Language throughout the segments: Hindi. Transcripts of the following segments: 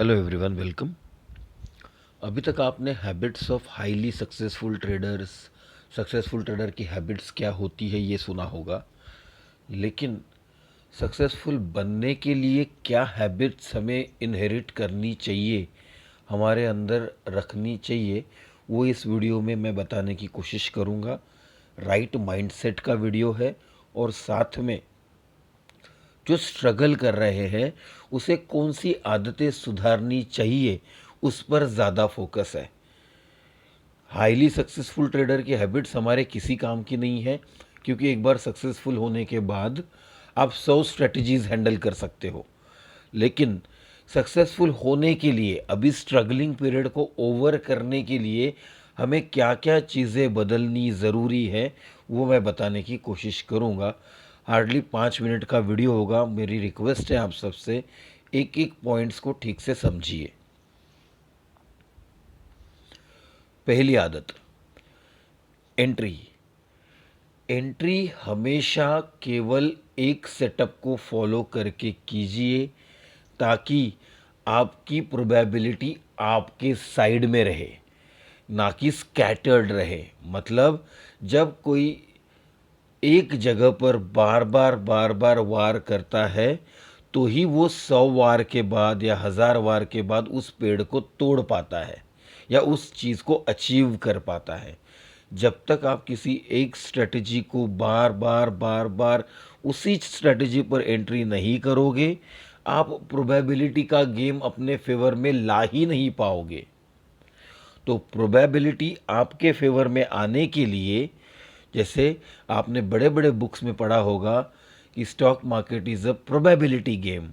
Hello everyone, welcome. अभी तक आपने habits of highly successful trader की हैबिट्स क्या होती है ये सुना होगा। लेकिन सक्सेसफुल बनने के लिए क्या हैबिट्स हमें इनहेरिट करनी चाहिए, हमारे अंदर रखनी चाहिए, वो इस वीडियो में मैं बताने की कोशिश करूँगा। राइट माइंडसेट का वीडियो है और साथ में जो स्ट्रगल कर रहे हैं उसे कौन सी आदतें सुधारनी चाहिए उस पर ज़्यादा फोकस है। हाईली सक्सेसफुल ट्रेडर की हैबिट्स हमारे किसी काम की नहीं है, क्योंकि एक बार सक्सेसफुल होने के बाद आप 100 स्ट्रेटजीज हैंडल कर सकते हो। लेकिन सक्सेसफुल होने के लिए, अभी स्ट्रगलिंग पीरियड को ओवर करने के लिए हमें क्या क्या चीज़ें बदलनी ज़रूरी है वो मैं बताने की कोशिश करूँगा। हार्डली 5 मिनट का वीडियो होगा। मेरी रिक्वेस्ट है आप सबसे, एक एक पॉइंट्स को ठीक से समझिए। पहली आदत, एंट्री। एंट्री हमेशा केवल एक सेटअप को फॉलो करके कीजिए, ताकि आपकी प्रोबेबिलिटी आपके साइड में रहे, ना कि स्कैटर्ड रहे। मतलब जब कोई एक जगह पर बार बार वार करता है तो ही वो 100 वार के बाद या 1000 वार के बाद उस पेड़ को तोड़ पाता है या उस चीज़ को अचीव कर पाता है। जब तक आप किसी एक स्ट्रेटजी को बार बार उसी स्ट्रेटजी पर एंट्री नहीं करोगे, आप प्रोबेबिलिटी का गेम अपने फेवर में ला ही नहीं पाओगे। तो प्रोबेबिलिटी आपके फेवर में आने के लिए, जैसे आपने बड़े बड़े बुक्स में पढ़ा होगा कि stock market is a probability game.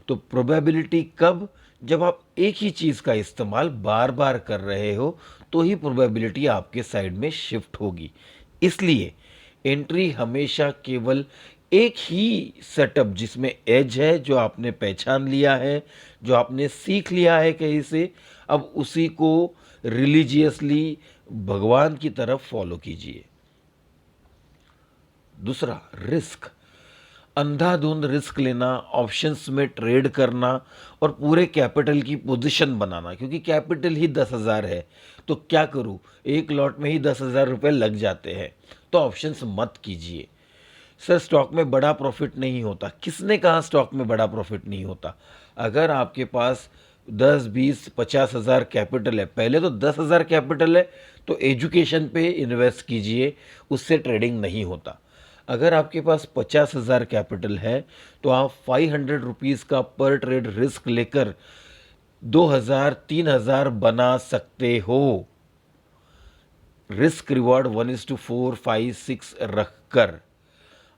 तो प्रोबेबिलिटी कब? जब आप एक ही चीज़ का इस्तेमाल बार बार कर रहे हो तो ही प्रोबेबिलिटी आपके साइड में शिफ्ट होगी। इसलिए एंट्री हमेशा केवल एक ही सेटअप जिसमें एज है, जो आपने पहचान लिया है, जो आपने सीख लिया है कहीं से, अब उसी को रिलीजियसली भगवान की तरफ फॉलो कीजिए। दूसरा, रिस्क। अंधाधुंध रिस्क लेना, ऑप्शंस में ट्रेड करना और पूरे कैपिटल की पोजीशन बनाना, क्योंकि कैपिटल ही 10,000 है तो क्या करूं, एक लॉट में ही 10,000 रुपये लग जाते हैं। तो ऑप्शंस मत कीजिए। सर स्टॉक में बड़ा प्रॉफिट नहीं होता, किसने कहा स्टॉक में बड़ा प्रॉफिट नहीं होता? अगर आपके पास 10, 20, 50 हज़ार कैपिटल है, पहले तो 10,000 कैपिटल है तो एजुकेशन पे इन्वेस्ट कीजिए, उससे ट्रेडिंग नहीं होता। अगर आपके पास 50,000 कैपिटल है तो आप 500 रुपीज़ का पर ट्रेड रिस्क लेकर 2,000 3,000 बना सकते हो। रिस्क रिवॉर्ड 1:4, 5, 6 रखकर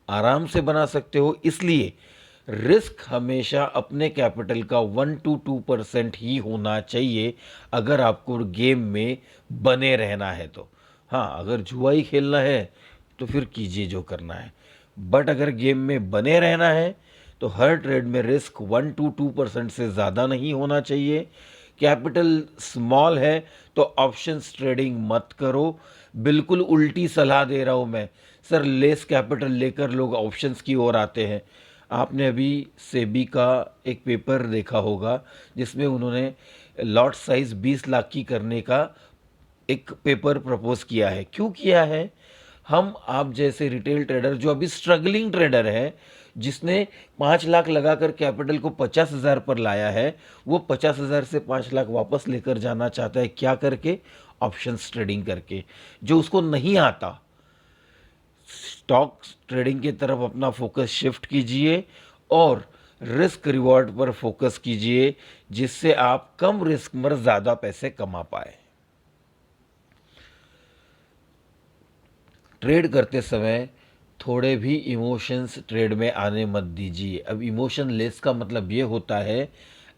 आराम से बना सकते हो। इसलिए रिस्क हमेशा अपने कैपिटल का 1 to 2% ही होना चाहिए अगर आपको गेम में बने रहना है तो। हाँ, अगर जुआ ही खेलना है तो फिर कीजिए जो करना है, बट अगर गेम में बने रहना है तो हर ट्रेड में रिस्क 1 to 2% से ज़्यादा नहीं होना चाहिए। कैपिटल स्मॉल है तो ऑप्शंस ट्रेडिंग मत करो। बिल्कुल उल्टी सलाह दे रहा हूँ मैं। सर लेस कैपिटल लेकर लोग ऑप्शंस की ओर आते हैं। आपने अभी सेबी का एक पेपर देखा होगा जिसमें उन्होंने लॉट साइज 20 लाख की करने का एक पेपर प्रपोज किया है। क्यों किया है? हम आप जैसे रिटेल ट्रेडर जो अभी स्ट्रगलिंग ट्रेडर है, जिसने 5 लाख लगाकर कैपिटल को 50,000 पर लाया है, वो 50,000 से 5 लाख वापस लेकर जाना चाहता है। क्या करके? ऑप्शंस ट्रेडिंग करके, जो उसको नहीं आता। स्टॉक ट्रेडिंग की तरफ अपना फोकस शिफ्ट कीजिए और रिस्क रिवॉर्ड पर फोकस कीजिए, जिससे आप कम रिस्क में ज़्यादा पैसे कमा पाए। ट्रेड करते समय थोड़े भी इमोशंस ट्रेड में आने मत दीजिए। अब इमोशन लेस का मतलब ये होता है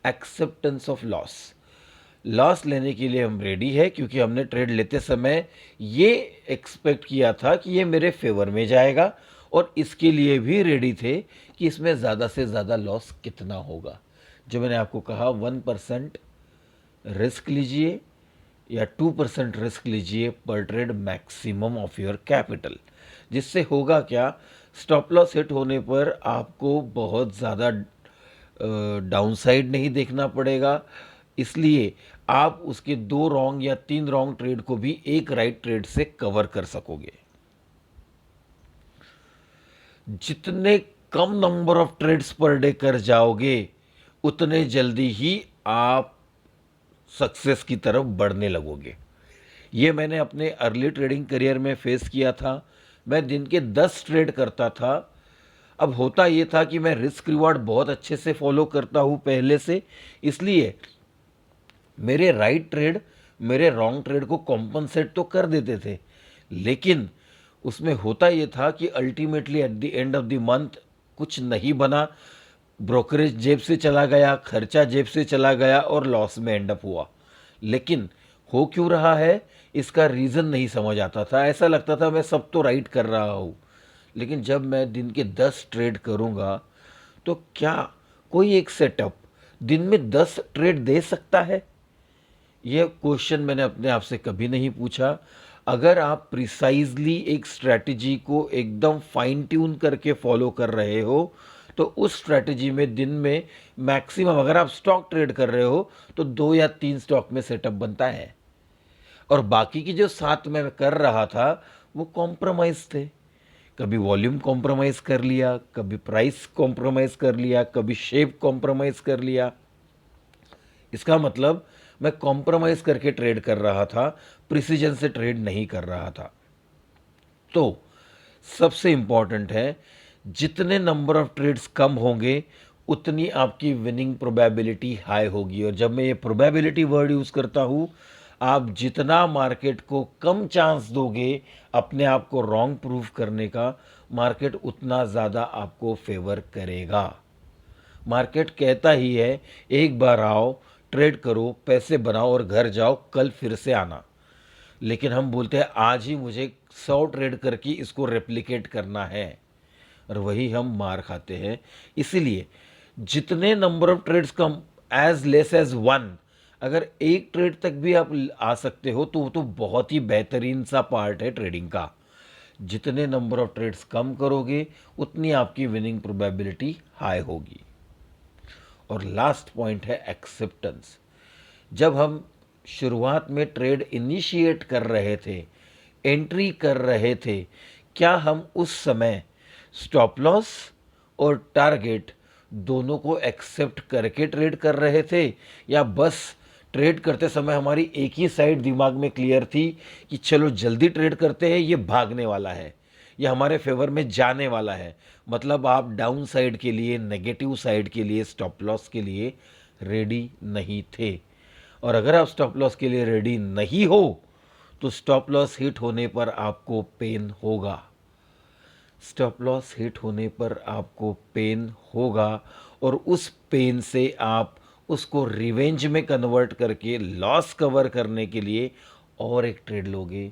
एक्सेप्टेंस ऑफ लॉस। लॉस लेने के लिए हम रेडी है, क्योंकि हमने ट्रेड लेते समय ये एक्सपेक्ट किया था कि ये मेरे फेवर में जाएगा, और इसके लिए भी रेडी थे कि इसमें ज़्यादा से ज़्यादा लॉस कितना होगा। जो मैंने आपको कहा, 1% रिस्क लीजिए या 2% रिस्क लीजिए पर trade maximum of your capital. जिससे होगा क्या, स्टॉप लॉस हिट होने पर आपको बहुत ज़्यादा डाउनसाइड नहीं देखना पड़ेगा, इसलिए आप उसके 2 रॉन्ग या 3 रॉन्ग ट्रेड को भी एक राइट ट्रेड से कवर कर सकोगे। जितने कम number of trades per day कर जाओगे उतने जल्दी ही आप सक्सेस की तरफ बढ़ने लगोगे। ये मैंने अपने अर्ली ट्रेडिंग करियर में फेस किया था। मैं दिन के 10 ट्रेड करता था। अब होता ये था कि मैं रिस्क रिवार्ड बहुत अच्छे से फॉलो करता हूँ पहले से, इसलिए मेरे राइट ट्रेड मेरे रॉन्ग ट्रेड को कॉम्पनसेट तो कर देते थे, लेकिन उसमें होता ये था कि ultimately at the end of the month कुछ नहीं बना। ब्रोकरेज जेब से चला गया, खर्चा जेब से चला गया और लॉस में एंड अप हुआ। लेकिन हो क्यों रहा है इसका रीज़न नहीं समझ आता था। ऐसा लगता था मैं सब तो राइट कर रहा हूँ, लेकिन जब मैं दिन के 10 ट्रेड करूँगा तो क्या कोई एक सेटअप दिन में 10 ट्रेड दे सकता है? यह क्वेश्चन मैंने अपने आप से कभी नहीं पूछा। अगर आप प्रिसाइजली एक स्ट्रैटेजी को एकदम फाइन ट्यून करके फॉलो कर रहे हो तो उस स्ट्रैटेजी में दिन में मैक्सिमम, अगर आप स्टॉक ट्रेड कर रहे हो तो 2 या 3 स्टॉक में सेटअप बनता है, और बाकी की जो 7 मैं कर रहा था वो कॉम्प्रोमाइज़ थे। कभी वॉल्यूम कॉम्प्रोमाइज़ कर लिया, कभी प्राइस कॉम्प्रोमाइज़ कर लिया, कभी शेप कॉम्प्रोमाइज़ कर लिया। इसका मतलब मैं कॉम्प्रोमाइज़ करके ट्रेड कर रहा था, प्रिसीजन से ट्रेड नहीं कर रहा था। तो सबसे इम्पॉर्टेंट है, जितने नंबर ऑफ ट्रेड्स कम होंगे उतनी आपकी विनिंग प्रोबेबिलिटी हाई होगी। और जब मैं ये प्रोबेबिलिटी वर्ड यूज़ करता हूँ, आप जितना मार्केट को कम चांस दोगे अपने आप को रॉन्ग प्रूव करने का, मार्केट उतना ज़्यादा आपको फेवर करेगा। मार्केट कहता ही है एक बार आओ, ट्रेड करो, पैसे बनाओ और घर जाओ, कल फिर से आना। लेकिन हम बोलते हैं आज ही मुझे 100 ट्रेड करके इसको रेप्लिकेट करना है, और वही हम मार खाते हैं। इसीलिए जितने नंबर ऑफ ट्रेड्स कम, एज लेस एज 1, अगर एक ट्रेड तक भी आप आ सकते हो तो वो तो बहुत ही बेहतरीन सा पार्ट है ट्रेडिंग का। जितने नंबर ऑफ ट्रेड्स कम करोगे उतनी आपकी विनिंग प्रोबेबिलिटी हाई होगी। और लास्ट पॉइंट है एक्सेप्टेंस। जब हम शुरुआत में ट्रेड इनिशिएट कर रहे थे, एंट्री कर रहे थे, क्या हम उस समय स्टॉप लॉस और टारगेट दोनों को एक्सेप्ट करके ट्रेड कर रहे थे, या बस ट्रेड करते समय हमारी एक ही साइड दिमाग में क्लियर थी कि चलो जल्दी ट्रेड करते हैं, ये भागने वाला है, ये हमारे फेवर में जाने वाला है। मतलब आप डाउन साइड के लिए, नेगेटिव साइड के लिए, स्टॉप लॉस के लिए रेडी नहीं थे। और अगर आप स्टॉप लॉस के लिए रेडी नहीं हो तो स्टॉप लॉस हिट होने पर आपको पेन होगा। स्टॉप लॉस हिट होने पर आपको पेन होगा, और उस पेन से आप उसको रिवेंज में कन्वर्ट करके लॉस कवर करने के लिए और एक ट्रेड लोगे,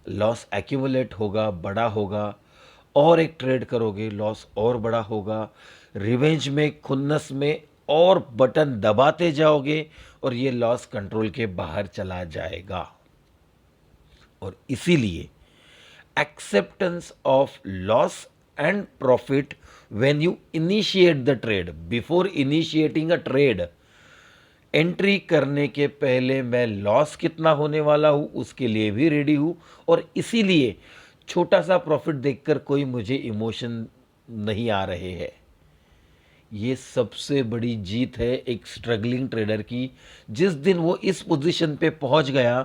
लॉस एक्यूमुलेट होगा, बड़ा होगा, और एक ट्रेड करोगे, लॉस और बड़ा होगा, रिवेंज में, खुन्नस में और बटन दबाते जाओगे और ये लॉस कंट्रोल के बाहर चला जाएगा। और इसीलिए acceptance of loss and profit when you initiate the trade, before initiating a trade, entry करने के पहले मैं लॉस कितना होने वाला हूँ उसके लिए भी रेडी हूँ, और इसीलिए छोटा सा प्रॉफिट देखकर कोई मुझे इमोशन नहीं आ रहे हैं। ये सबसे बड़ी जीत है एक स्ट्रगलिंग ट्रेडर की। जिस दिन वो इस पोजीशन पे पहुंच गया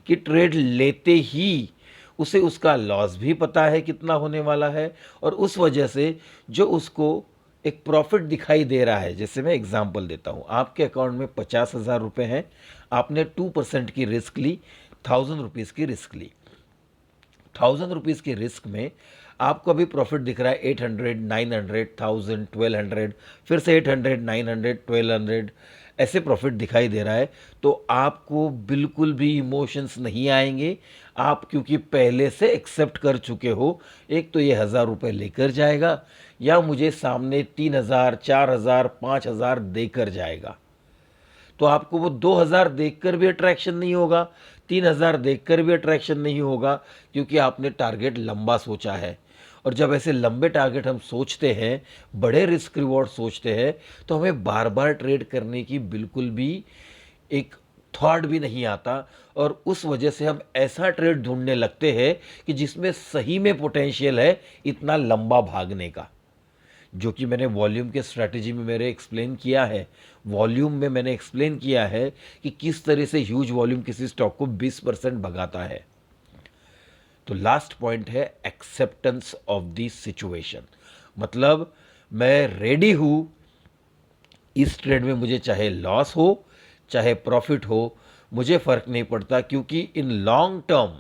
कि ट्रेड लेते ही उसे उसका लॉस भी पता है कितना होने वाला है, और उस वजह से जो उसको एक प्रॉफिट दिखाई दे रहा है। जैसे मैं एग्जांपल देता हूँ, आपके अकाउंट में 50,000 रुपये हैं, आपने 2% की रिस्क ली, 1,000 रुपीज़ की रिस्क ली। 1,000 रुपीज़ के रिस्क में आपको अभी प्रॉफिट दिख रहा है 800, 900, 1,000, 1,200, फिर से 800, 900, 1,200, ऐसे प्रॉफिट दिखाई दे रहा है। तो आपको बिल्कुल भी इमोशंस नहीं आएंगे, आप क्योंकि पहले से एक्सेप्ट कर चुके हो, एक तो ये 1,000 रुपये लेकर जाएगा या मुझे सामने 3,000, 4,000, 5,000 देकर जाएगा। तो आपको वो 2,000 देखकर भी अट्रैक्शन नहीं होगा, 3,000 देखकर भी अट्रैक्शन नहीं होगा, क्योंकि आपने टारगेट लंबा सोचा है। और जब ऐसे लंबे टारगेट हम सोचते हैं, बड़े रिस्क रिवॉर्ड सोचते हैं, तो हमें बार बार ट्रेड करने की बिल्कुल भी एक थॉट भी नहीं आता, और उस वजह से हम ऐसा ट्रेड ढूंढने लगते हैं कि जिसमें सही में पोटेंशियल है इतना लंबा भागने का, जो कि मैंने वॉल्यूम के स्ट्रैटेजी में मेरे एक्सप्लेन किया है। वॉल्यूम में मैंने एक्सप्लेन किया है कि किस तरह से ह्यूज वॉल्यूम किसी स्टॉक को 20% भगाता है। तो लास्ट पॉइंट है एक्सेप्टेंस ऑफ द सिचुएशन, मतलब मैं रेडी हूं इस ट्रेड में, मुझे चाहे लॉस हो चाहे प्रॉफिट हो, मुझे फ़र्क नहीं पड़ता, क्योंकि इन लॉन्ग टर्म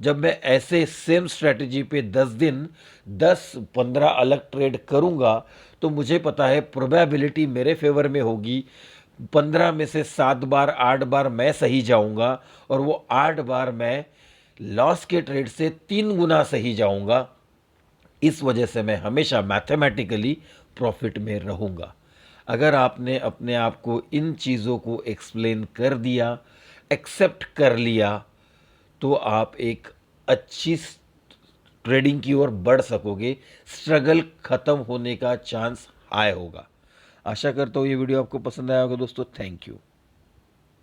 जब मैं ऐसे सेम स्ट्रेटजी पे 10 दिन 10-15 अलग ट्रेड करूंगा तो मुझे पता है प्रोबेबिलिटी मेरे फेवर में होगी। 15 में से 7 बार 8 बार मैं सही जाऊंगा, और वो 8 बार मैं लॉस के ट्रेड से 3 गुना सही जाऊंगा। इस वजह से मैं हमेशा मैथमेटिकली प्रॉफिट में रहूँगा। अगर आपने अपने आप को इन चीज़ों को एक्सप्लेन कर दिया, एक्सेप्ट कर लिया, तो आप एक अच्छी ट्रेडिंग की ओर बढ़ सकोगे, स्ट्रगल खत्म होने का चांस हाई होगा। आशा करता हूँ ये वीडियो आपको पसंद आया होगा दोस्तों। Thank you.